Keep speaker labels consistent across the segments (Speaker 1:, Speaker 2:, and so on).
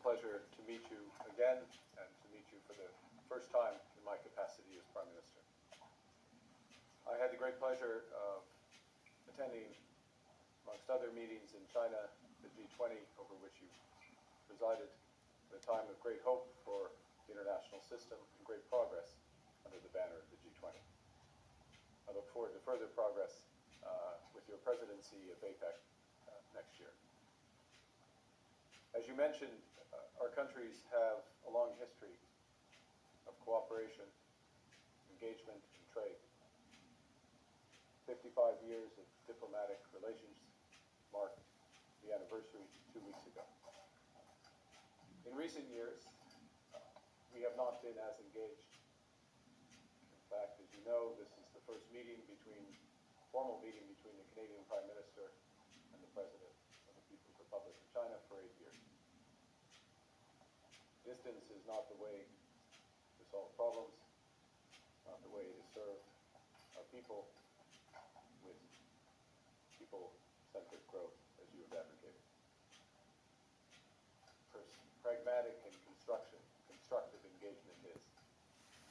Speaker 1: pleasure to meet you again and to meet you for the first time in my capacity as Prime Minister. I had the great pleasure of attending, amongst other meetings in China, the G20, over which you presided, at a time of great hope for the international system and great progress under the banner of the G20. I look forward to further progress with your presidency of APEC next year. As you mentioned, our countries have a long history of cooperation, engagement, and trade. 55 years of diplomatic relations marked the anniversary 2 weeks ago. In recent years, we have not been as engaged. In fact, as you know, this is the first formal meeting between the Canadian Prime Minister and the President of the People's Republic of China for 8 years. Distance is not the way to solve problems, not the way to serve our people with people-centered growth, as you have advocated. Pragmatic and constructive engagement is,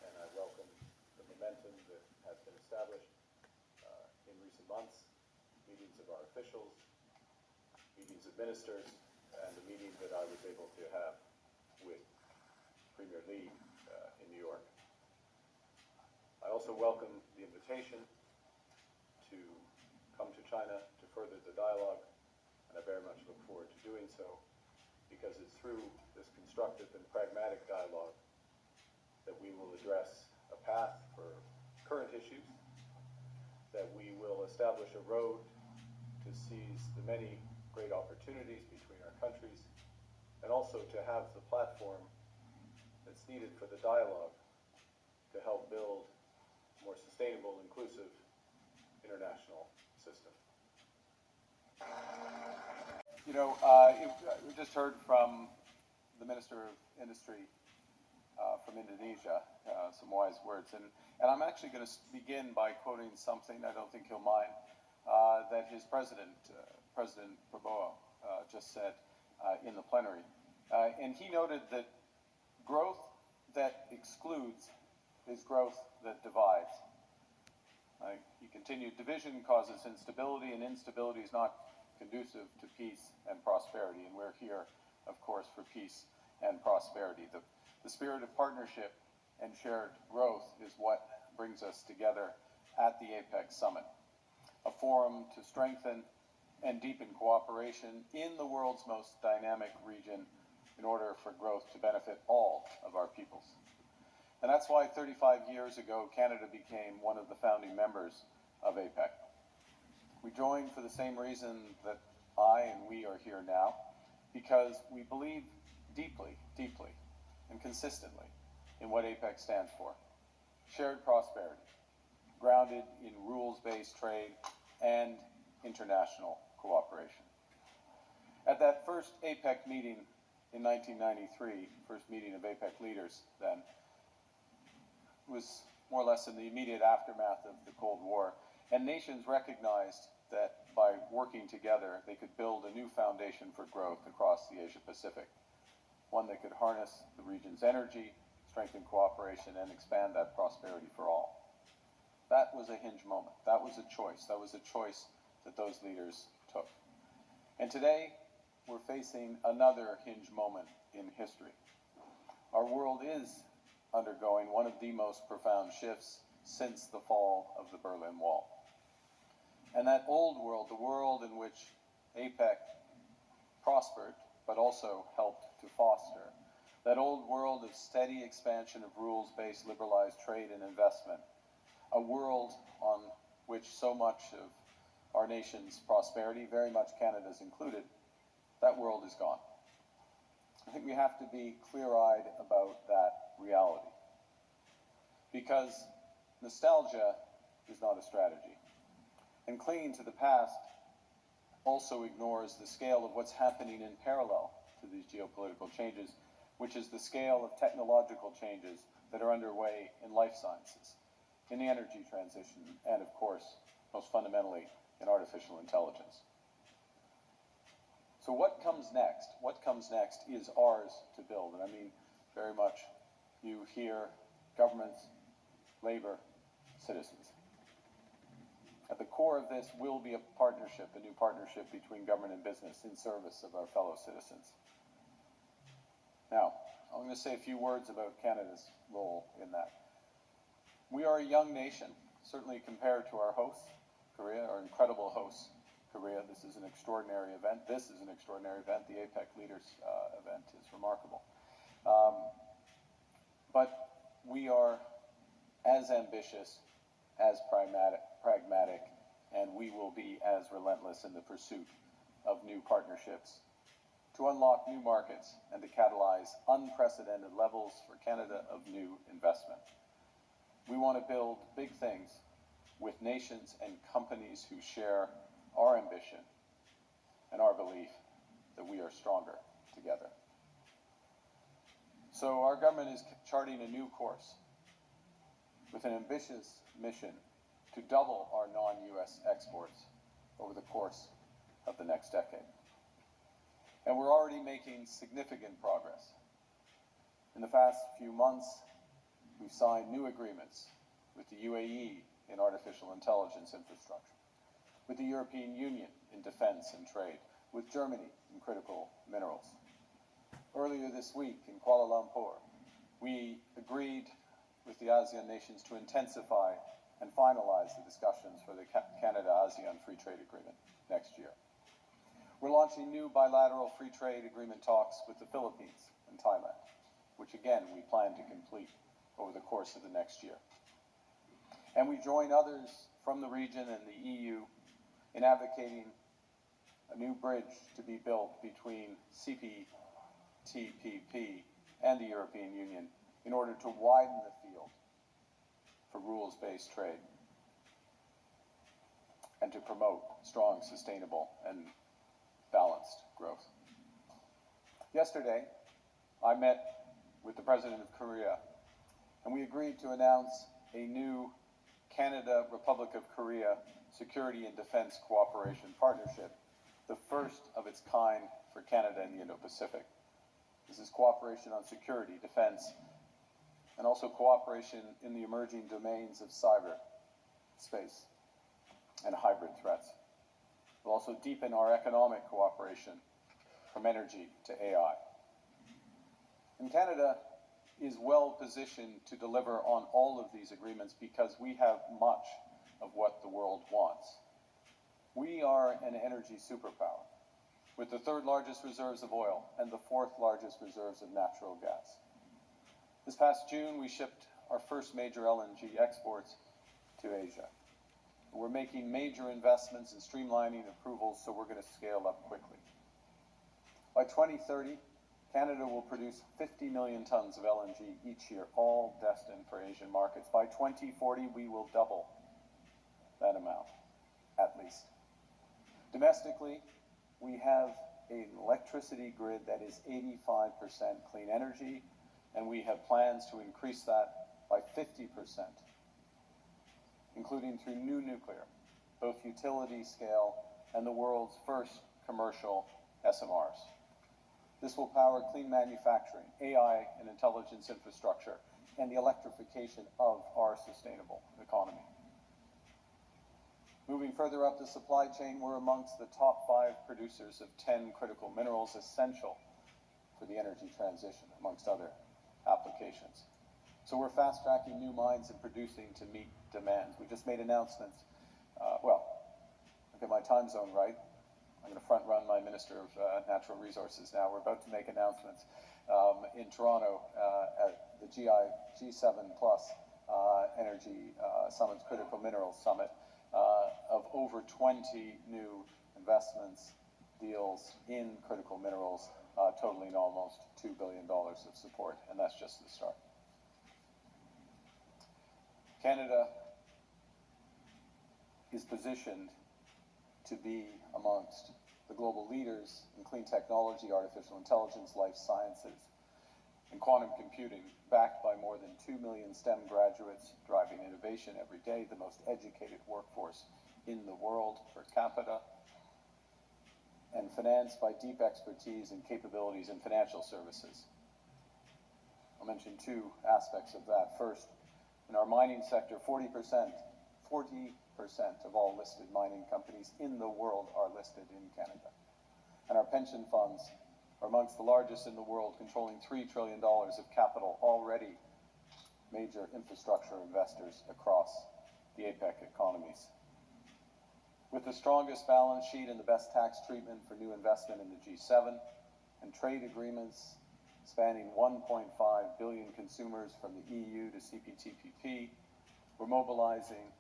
Speaker 1: and I welcome the momentum that has been established in recent months, meetings of our officials, meetings of ministers, and the meeting that I was able to have with Premier Li in New York. I also welcome the invitation to come to China to further the dialogue, and I very much look forward to doing so, because it's through this constructive and pragmatic dialogue that we will address a path for current issues, that we will establish a road to seize the many great opportunities between our countries, and also to have the platform that's needed for the dialogue to help build a more sustainable, inclusive international system. You know, we just heard from the Minister of Industry from Indonesia, some wise words. And I'm actually going to begin by quoting something, I don't think he'll mind, that his President Prabowo, just said in the plenary. And he noted that growth that excludes is growth that divides. He continued, division causes instability, and instability is not conducive to peace and prosperity. And we're here, of course, for peace and prosperity. The spirit of partnership and shared growth is what brings us together at the APEC Summit, a forum to strengthen and deepen cooperation in the world's most dynamic region in order for growth to benefit all of our peoples. And that's why 35 years ago, Canada became one of the founding members of APEC. We joined for the same reason that I and we are here now, because we believe deeply, and consistently in what APEC stands for. Shared prosperity, grounded in rules-based trade and international cooperation. At that first APEC meeting in 1993, first meeting of APEC leaders then, was more or less in the immediate aftermath of the Cold War, and nations recognized that by working together, they could build a new foundation for growth across the Asia-Pacific, one that could harness the region's energy, strengthen cooperation, and expand that prosperity for all. That was a hinge moment. That was a choice. That was a choice that those leaders took. And today, we're facing another hinge moment in history. Our world is undergoing one of the most profound shifts since the fall of the Berlin Wall. And that old world, the world in which APEC prospered, but also helped to foster, that old world of steady expansion of rules-based liberalized trade and investment, a world on which so much of our nation's prosperity, very much Canada's included, that world is gone. I think we have to be clear-eyed about that reality, because nostalgia is not a strategy. And clinging to the past also ignores the scale of what's happening in parallel to these geopolitical changes, which is the scale of technological changes that are underway in life sciences, in the energy transition, and of course, most fundamentally, in artificial intelligence. So what comes next? What comes next is ours to build. And I mean very much you here, governments, labor, citizens. At the core of this will be a partnership, a new partnership between government and business in service of our fellow citizens. Now, I'm going to say a few words about Canada's role in that. We are a young nation, certainly compared to our hosts, Korea, our incredible hosts, Korea. This is an extraordinary event. The APEC Leaders event is remarkable. But we are as ambitious, as pragmatic, and we will be as relentless in the pursuit of new partnerships to unlock new markets and to catalyze unprecedented levels for Canada of new investment. We want to build big things with nations and companies who share our ambition and our belief that we are stronger together. So our government is charting a new course with an ambitious mission to double our non-US exports over the course of the next decade. And we're already making significant progress. In the past few months, we've signed new agreements with the UAE in artificial intelligence infrastructure, with the European Union in defense and trade, with Germany in critical minerals. Earlier this week in Kuala Lumpur, we agreed with the ASEAN nations to intensify and finalize the discussions for the Canada-ASEAN Free Trade Agreement next year. We're launching new bilateral free trade agreement talks with the Philippines and Thailand, which again we plan to complete over the course of the next year. And we join others from the region and the EU in advocating a new bridge to be built between CPTPP and the European Union in order to widen the field for rules-based trade and to promote strong, sustainable, and balanced growth. Yesterday, I met with the President of Korea, and we agreed to announce a new Canada-Republic of Korea Security and Defense Cooperation Partnership, the first of its kind for Canada and the Indo-Pacific. This is cooperation on security, defense, and also cooperation in the emerging domains of cyber, space, and hybrid threats. We'll also deepen our economic cooperation from energy to AI. And Canada is well positioned to deliver on all of these agreements because we have much of what the world wants. We are an energy superpower with the third largest reserves of oil and the fourth largest reserves of natural gas. This past June, we shipped our first major LNG exports to Asia. We're making major investments in streamlining approvals, so we're going to scale up quickly. By 2030, Canada will produce 50 million tons of LNG each year, all destined for Asian markets. By 2040, we will double that amount, at least. Domestically, we have an electricity grid that is 85% clean energy, and we have plans to increase that by 50%, including through new nuclear, both utility scale and the world's first commercial SMRs. This will power clean manufacturing, AI and intelligence infrastructure, and the electrification of our sustainable economy. Moving further up the supply chain, we're amongst the top 5 producers of 10 critical minerals essential for the energy transition, amongst other applications. So we're fast-tracking new mines and producing to meet demands. We just made announcements. Get my time zone right. I'm going to front-run my Minister of Natural Resources now. We're about to make announcements in Toronto at the G7 Plus Energy Summit's Critical Minerals Summit of over 20 new investments, deals in critical minerals, totaling almost $2 billion of support, and that's just the start. Canada is positioned to be amongst the global leaders in clean technology, artificial intelligence, life sciences, and quantum computing, backed by more than 2 million STEM graduates driving innovation every day, the most educated workforce in the world per capita. and financed by deep expertise and capabilities in financial services. I'll mention two aspects of that. First, in our mining sector, 40% of all listed mining companies in the world are listed in Canada. And our pension funds are amongst the largest in the world, controlling $3 trillion of capital, already major infrastructure investors across the APEC economies. With the strongest balance sheet and the best tax treatment for new investment in the G7, and trade agreements spanning 1.5 billion consumers from the EU to CPTPP, we're mobilizing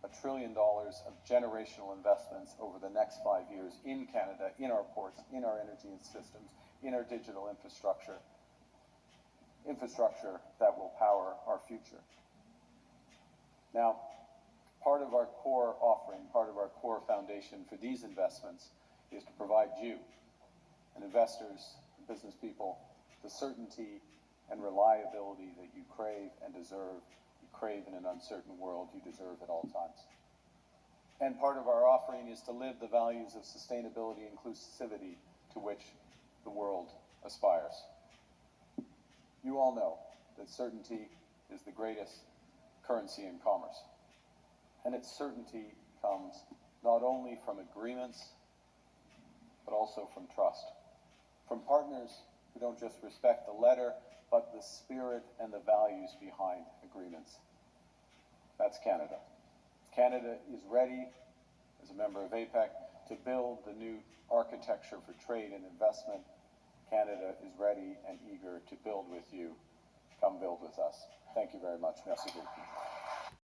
Speaker 1: $1 trillion of generational investments over the next 5 years in Canada, in our ports, in our energy systems, in our digital infrastructure that will power our future. Now, part of our core offering, part of our core foundation for these investments is to provide you, and investors, and business people, the certainty and reliability that you crave and deserve. You crave in an uncertain world, you deserve at all times. And part of our offering is to live the values of sustainability and inclusivity to which the world aspires. You all know that certainty is the greatest currency in commerce. And its certainty comes not only from agreements, but also from trust. From partners who don't just respect the letter, but the spirit and the values behind agreements. That's Canada. Canada is ready, as a member of APEC, to build the new architecture for trade and investment. Canada is ready and eager to build with you. Come build with us. Thank you very much. Merci beaucoup.